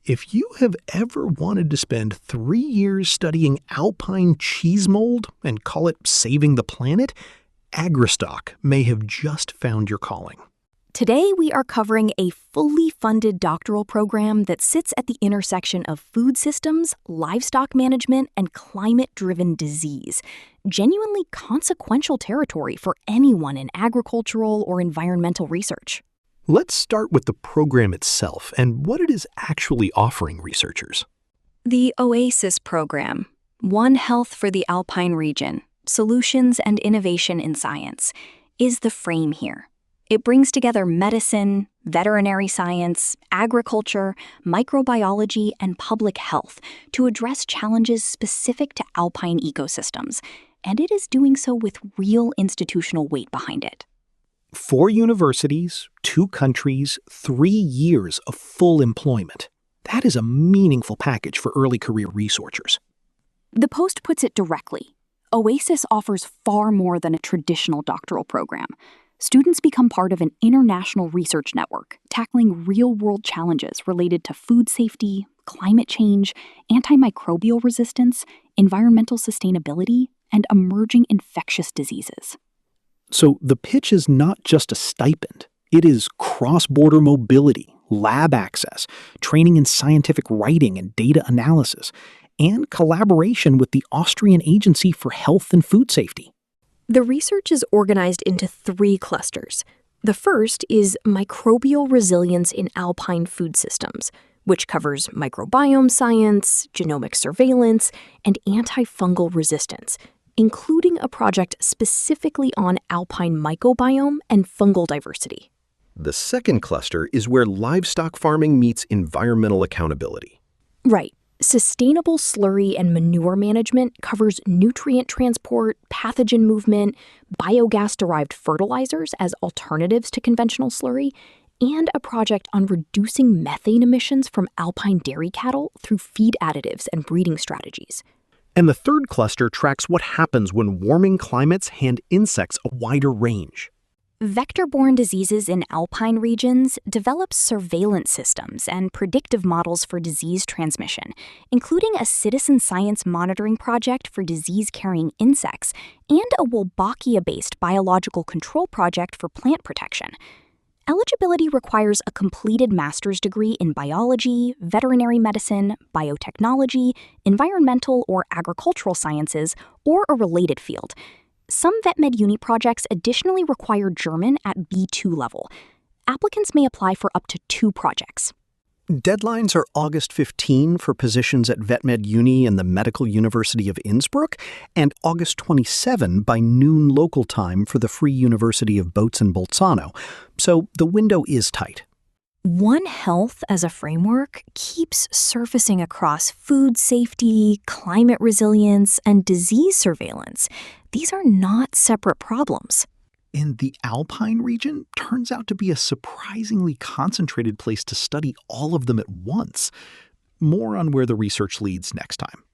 If you have ever wanted to spend 3 years studying alpine cheese mold and call it saving the planet, Agristok may have just found your calling. Today, we are covering a fully funded doctoral program that sits at the intersection of food systems, livestock management, and climate-driven disease. Genuinely consequential territory for anyone in agricultural or environmental research. Let's start with the program itself and what it is actually offering researchers. The OHASIS program, One Health for the Alpine Region, Solutions and Innovation in Science, is the frame here. It brings together medicine, veterinary science, agriculture, microbiology, and public health to address challenges specific to alpine ecosystems, and it is doing so with real institutional weight behind it. 4 universities, 2 countries, 3 years of full employment. That is a meaningful package for early career researchers. The Post puts it directly. OHASIS offers far more than a traditional doctoral program. Students become part of an international research network, tackling real-world challenges related to food safety, climate change, antimicrobial resistance, environmental sustainability, and emerging infectious diseases. So the pitch is not just a stipend. It is cross-border mobility, lab access, training in scientific writing and data analysis, and collaboration with the Austrian Agency for Health and Food Safety. The research is organized into 3 clusters. The first is microbial resilience in alpine food systems, which covers microbiome science, genomic surveillance, and antifungal resistance, including a project specifically on alpine mycobiome and fungal diversity. The second cluster is where livestock farming meets environmental accountability. Right. Sustainable slurry and manure management covers nutrient transport, pathogen movement, biogas-derived fertilizers as alternatives to conventional slurry, and a project on reducing methane emissions from alpine dairy cattle through feed additives and breeding strategies. And the third cluster tracks what happens when warming climates hand insects a wider range. Vector-borne diseases in alpine regions develop surveillance systems and predictive models for disease transmission, including a citizen science monitoring project for disease-carrying insects and a Wolbachia-based biological control project for plant protection. Eligibility requires a completed master's degree in biology, veterinary medicine, biotechnology, environmental or agricultural sciences, or a related field. Some VetMed Uni projects additionally require German at B2 level. Applicants may apply for up to 2 projects. Deadlines are August 15 for positions at VetMed Uni and the Medical University of Innsbruck, and August 27 by noon local time for the Free University of Bozen Bolzano. So the window is tight. One Health as a framework keeps surfacing across food safety, climate resilience, and disease surveillance. These are not separate problems. And the alpine region turns out to be a surprisingly concentrated place to study all of them at once. More on where the research leads next time.